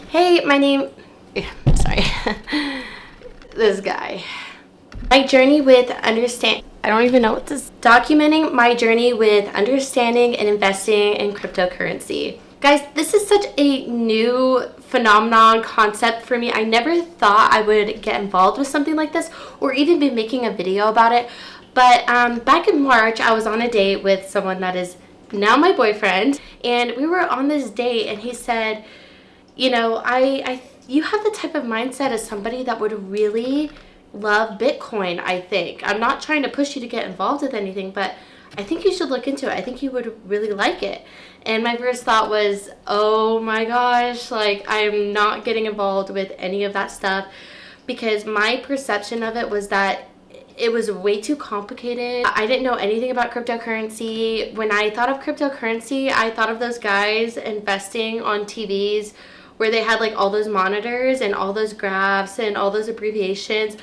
Hey, sorry, this guy. My journey with I don't even know what this, documenting my journey with understanding and investing in cryptocurrency. Guys, this is such a new phenomenon concept for me. I never thought I would get involved with something like this or even be making a video about it. But back in March, I was on a date with someone that is now my boyfriend, and we were on this date and he said, you know, you have the type of mindset as somebody that would really love Bitcoin, I think. I'm not trying to push you to get involved with anything, but I think you should look into it. I think you would really like it. And my first thought was, oh my gosh, like I'm not getting involved with any of that stuff, because my perception of it was that it was way too complicated. I didn't know anything about cryptocurrency. When I thought of cryptocurrency, I thought of those guys investing on TVs where they had like all those monitors and all those graphs and all those abbreviations.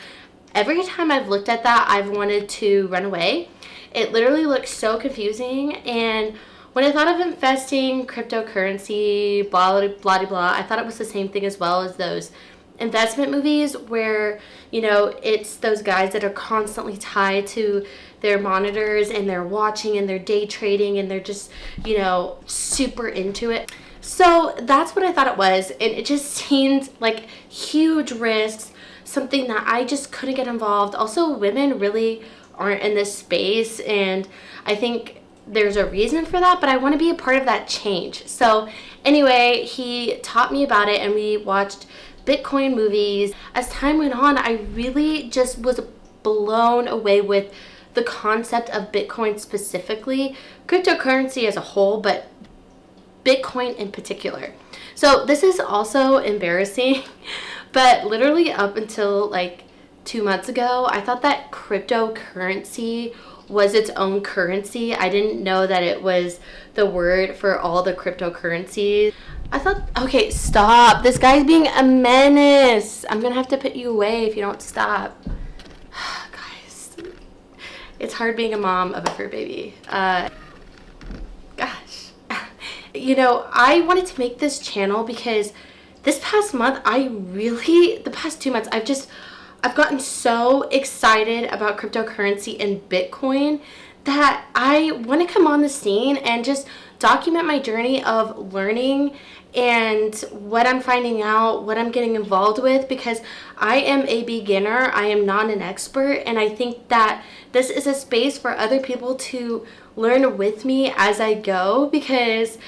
Every time I've looked at that, I've wanted to run away. It literally looks so confusing. And when I thought of investing cryptocurrency, blah, blah, blah, blah, I thought it was the same thing as well as those investment movies where, you know, it's those guys that are constantly tied to their monitors and they're watching and they're day trading and they're just, you know, super into it. So that's what I thought it was, and it just seemed like huge risks, something that I just couldn't get involved. Also, women really aren't in this space, and I think there's a reason for that, but I want to be a part of that change. So anyway, he taught me about it and we watched Bitcoin movies. As time went on, I really just was blown away with the concept of Bitcoin specifically, cryptocurrency as a whole, but Bitcoin in particular. So this is also embarrassing, but literally up until like 2 months ago, I thought that cryptocurrency was its own currency. I didn't know that it was the word for all the cryptocurrencies. I thought, okay, stop. This guy's being a menace. I'm gonna have to put you away if you don't stop. Guys, it's hard being a mom of a fur baby. Gosh. You know, I wanted to make this channel because this past month, the past 2 months, I've gotten so excited about cryptocurrency and Bitcoin that I want to come on the scene and just document my journey of learning and what I'm finding out, what I'm getting involved with, because I am a beginner, I am not an expert, and I think that this is a space for other people to learn with me as I go, because,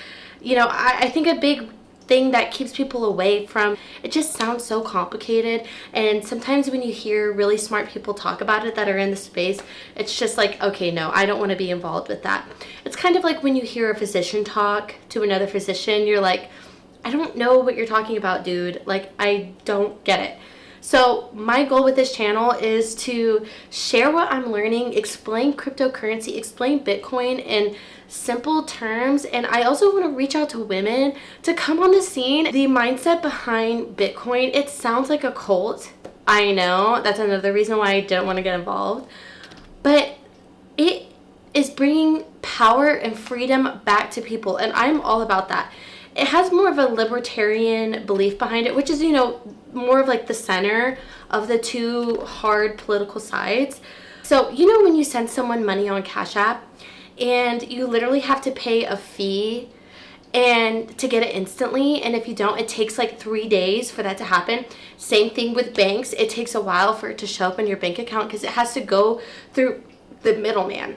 you know, I think a big thing that keeps people away from it just sounds so complicated, and sometimes when you hear really smart people talk about it that are in the space, it's just like, okay, no, I don't want to be involved with that. It's kind of like when you hear a physician talk to another physician, you're like, I don't know what you're talking about, dude. Like, I don't get it. So my goal with this channel is to share what I'm learning, explain cryptocurrency, explain Bitcoin in simple terms, and I also want to reach out to women to come on the scene. The mindset behind Bitcoin, it sounds like a cult. I know, that's another reason why I didn't want to get involved, but it is bringing power and freedom back to people, and I'm all about that. It has more of a libertarian belief behind it, which is, you know, more of like the center of the two hard political sides. So, you know, when you send someone money on Cash App and you literally have to pay a fee and to get it instantly, and if you don't, it takes like 3 days for that to happen. Same thing with banks. It takes a while for it to show up in your bank account because it has to go through the middleman.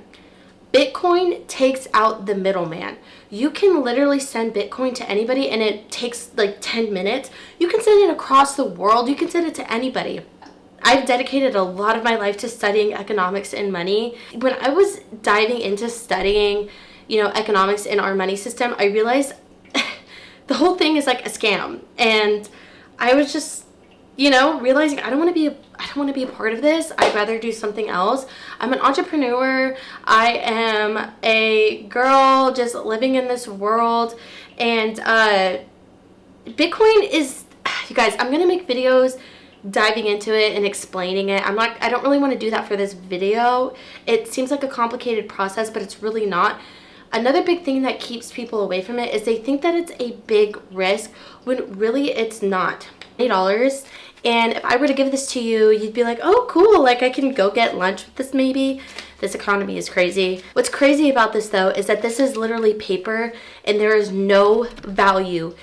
Bitcoin takes out the middleman. You can literally send Bitcoin to anybody and it takes like 10 minutes. You can send it across the world. You can send it to anybody. I've dedicated a lot of my life to studying economics and money. When I was diving into studying, you know, economics in our money system, I realized the whole thing is like a scam. And I was just, you know, realizing I don't want to be a part of this. I'd rather do something else. I'm an entrepreneur. I am a girl just living in this world, and Bitcoin is, you guys, I'm gonna make videos diving into it and explaining it. I don't really want to do that for this video. It seems like a complicated process, but it's really not. Another big thing that keeps people away from it is they think that it's a big risk when really it's not. $8. And if I were to give this to you, you'd be like, oh, cool. Like I can go get lunch with this maybe. This economy is crazy. What's crazy about this though is that this is literally paper and there is no value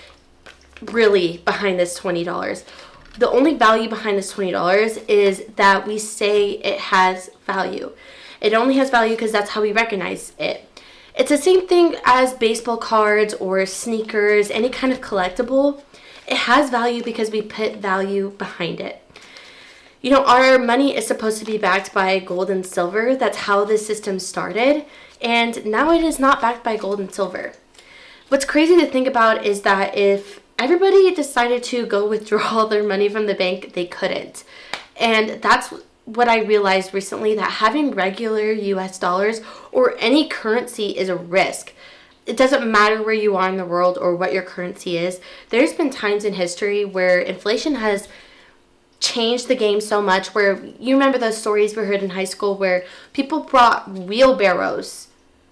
really behind this $20. The only value behind this $20 is that we say it has value. It only has value because that's how we recognize it. It's the same thing as baseball cards or sneakers, any kind of collectible. It has value because we put value behind it. You know, our money is supposed to be backed by gold and silver. That's how this system started. And now it is not backed by gold and silver. What's crazy to think about is that if everybody decided to go withdraw their money from the bank, they couldn't. And that's what I realized recently, that having regular US dollars or any currency is a risk. It doesn't matter where you are in the world or what your currency is. There's been times in history where inflation has changed the game so much, where you remember those stories we heard in high school where people brought wheelbarrows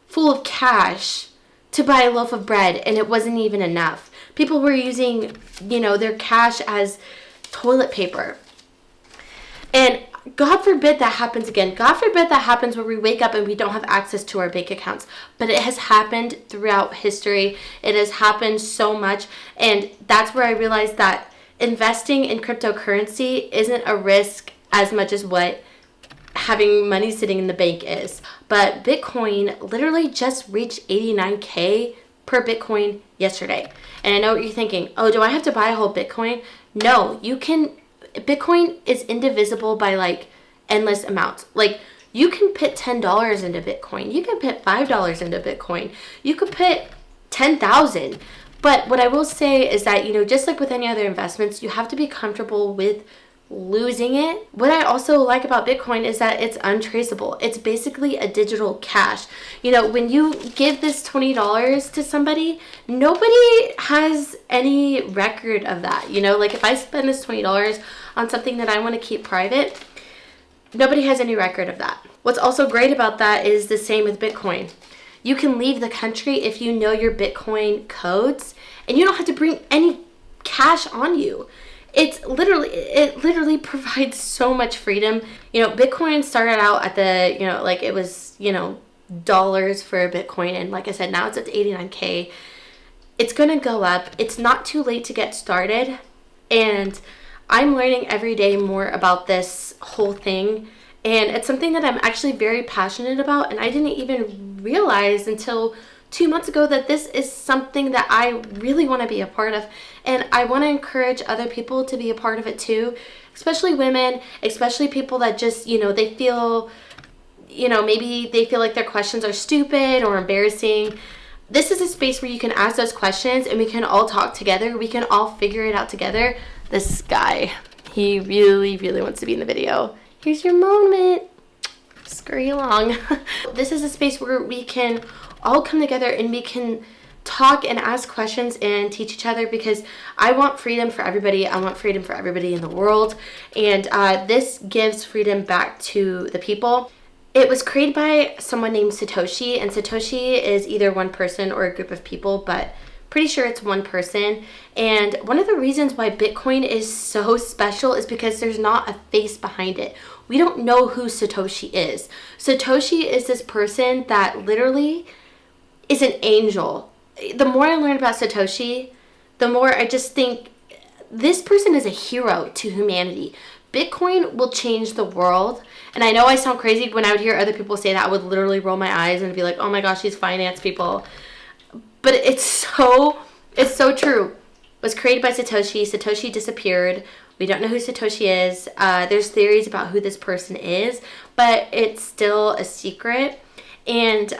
full of cash to buy a loaf of bread and it wasn't even enough. People were using, you know, their cash as toilet paper. And God forbid that happens again. God forbid that happens where we wake up and we don't have access to our bank accounts. But it has happened throughout history. It has happened so much. And that's where I realized that investing in cryptocurrency isn't a risk as much as what having money sitting in the bank is. But Bitcoin literally just reached 89K per Bitcoin yesterday. And I know what you're thinking. Oh, do I have to buy a whole Bitcoin? No, you can. Bitcoin is indivisible by like endless amounts. Like you can put $10 into Bitcoin. You can put $5 into Bitcoin. You could put 10,000. But what I will say is that, you know, just like with any other investments, you have to be comfortable with losing it. What I also like about Bitcoin is that it's untraceable. It's basically a digital cash. You know, when you give this $20 to somebody, nobody has any record of that. You know, like if I spend this $20 on something that I want to keep private, nobody has any record of that. What's also great about that is the same with Bitcoin. You can leave the country if you know your Bitcoin codes, and you don't have to bring any cash on you. It literally provides so much freedom. You know, Bitcoin started out at the, you know, like it was, you know, dollars for a Bitcoin. And like I said, now it's at 89K. It's going to go up. It's not too late to get started. And I'm learning every day more about this whole thing. And it's something that I'm actually very passionate about. And I didn't even realize until 2 months ago that this is something that I really want to be a part of. And I want to encourage other people to be a part of it too, especially women, especially people that just, you know, they feel, you know, maybe they feel like their questions are stupid or embarrassing. This is a space where you can ask those questions and we can all talk together. We can all figure it out together. This guy, he really, really wants to be in the video. Here's your moment. Scurry along. This is a space where we can all come together and we can talk and ask questions and teach each other, because I want freedom for everybody. I want freedom for everybody in the world. And this gives freedom back to the people. It was created by someone named Satoshi, and Satoshi is either one person or a group of people, but pretty sure it's one person. And one of the reasons why Bitcoin is so special is because there's not a face behind it. We don't know who Satoshi is. Satoshi is this person that literally is an angel. The more I learn about Satoshi, the more I just think this person is a hero to humanity. Bitcoin will change the world. And I know I sound crazy. When I would hear other people say that, I would literally roll my eyes and be like, oh my gosh, these finance people. But it's so true. It was created by Satoshi. Satoshi disappeared. We don't know who Satoshi is. There's theories about who this person is, but it's still a secret. And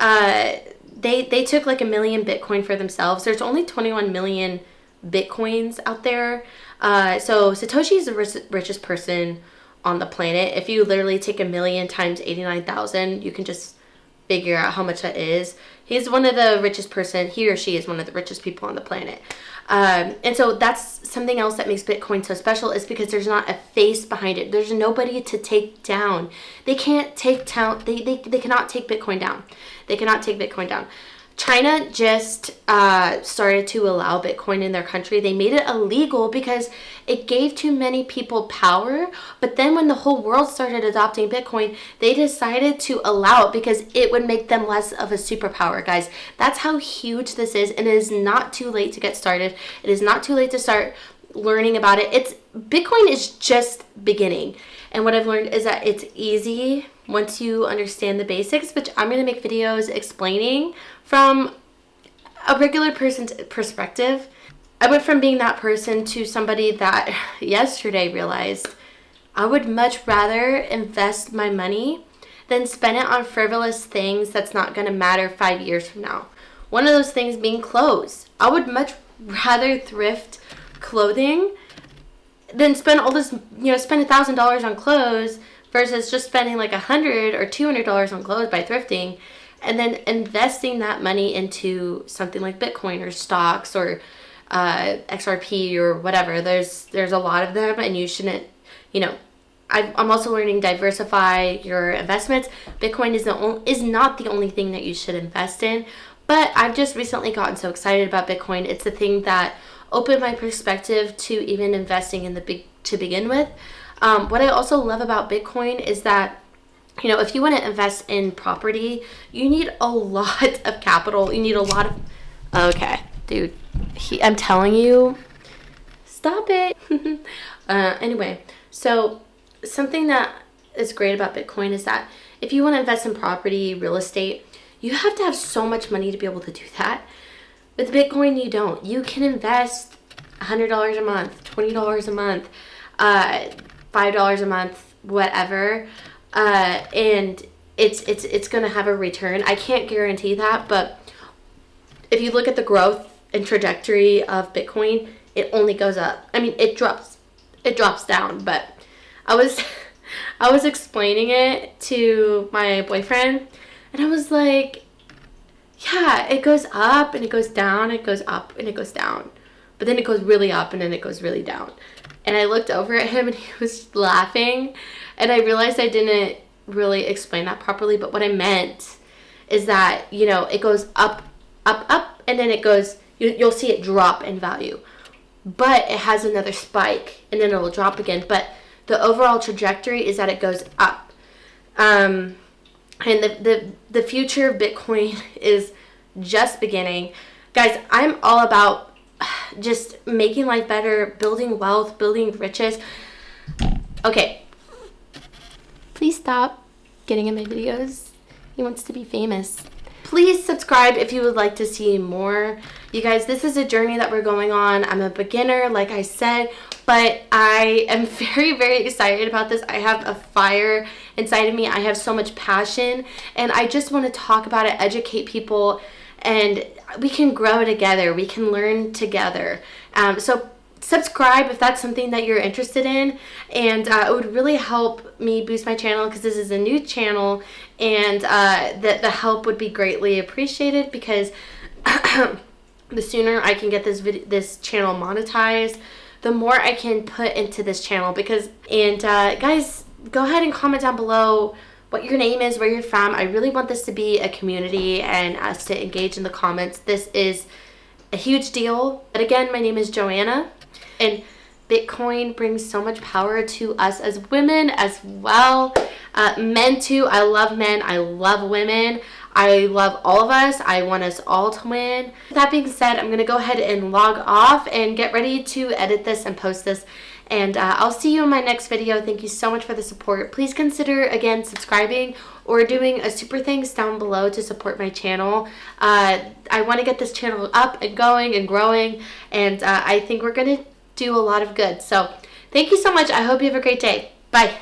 they took like 1 million Bitcoin for themselves. There's only 21 million Bitcoins out there. So Satoshi is the richest person on the planet. If you literally take 1 million times 89,000, you can just figure out how much that is. He's one of the richest person. He or she is one of the richest people on the planet. And so that's something else that makes Bitcoin so special, is because there's not a face behind it. There's nobody to take down. They can't take down. They cannot take Bitcoin down. They cannot take Bitcoin down. China just started to allow Bitcoin in their country. They made it illegal because it gave too many people power. But then when the whole world started adopting Bitcoin, they decided to allow it because it would make them less of a superpower, guys. That's how huge this is, and it is not too late to get started. It is not too late to start learning about it. Bitcoin is just beginning. And what I've learned is that it's easy once you understand the basics, which I'm going to make videos explaining from a regular person's perspective. I went from being that person to somebody that yesterday realized I would much rather invest my money than spend it on frivolous things that's not going to matter 5 years from now. One of those things being clothes. I would much rather thrift clothing than spend all this, spend $1,000 on clothes versus just spending like $100 or $200 on clothes by thrifting, and then investing that money into something like Bitcoin or stocks or XRP or whatever. There's a lot of them, and you shouldn't, I'm also learning diversify your investments. Bitcoin is not the only thing that you should invest in, but I've just recently gotten so excited about Bitcoin. It's the thing that opened my perspective to even investing in to begin with. What I also love about Bitcoin is that, if you want to invest in property, you need a lot of capital. You need a lot of... Okay, dude. I'm telling you, stop it. Anyway, so something that is great about Bitcoin is that if you want to invest in property, real estate, you have to have so much money to be able to do that. With Bitcoin, you don't. You can invest $100 a month, $20 a month, $5 a month, whatever, and it's going to have a return. I can't guarantee that, but if you look at the growth and trajectory of Bitcoin, it only goes up. I mean, it drops down, but I was explaining it to my boyfriend, and I was like, yeah, it goes up and it goes down, it goes up and it goes down. But then it goes really up and then it goes really down. And I looked over at him and he was laughing. And I realized I didn't really explain that properly. But what I meant is that, it goes up, up, up. And then it goes, you'll see it drop in value. But it has another spike and then it'll drop again. But the overall trajectory is that it goes up. And the future of Bitcoin is just beginning. Guys, I'm all about just making life better, building wealth, building riches. Okay. Please stop getting in my videos. He wants to be famous. Please subscribe if you would like to see more. You guys, this is a journey that we're going on. I'm a beginner, like I said, but I am very, very excited about this. I have a fire inside of me. I have so much passion, and I just want to talk about it, educate people, and we can grow together. We can learn together. So subscribe if that's something that you're interested in, and it would really help me boost my channel because this is a new channel, and the help would be greatly appreciated because the sooner I can get this channel monetized, the more I can put into this channel. Guys, go ahead and comment down below what your name is, where you're from. I really want this to be a community and us to engage in the comments. This is a huge deal. But again, my name is Joanna, and Bitcoin brings so much power to us as women as well. Men too. I love men. I love women. I love all of us. I want us all to win. With that being said, I'm going to go ahead and log off and get ready to edit this and post this. And I'll see you in my next video. Thank you so much for the support. Please consider, again, subscribing or doing a super thanks down below to support my channel. I want to get this channel up and going and growing, and I think we're going to do a lot of good. So thank you so much. I hope you have a great day. Bye.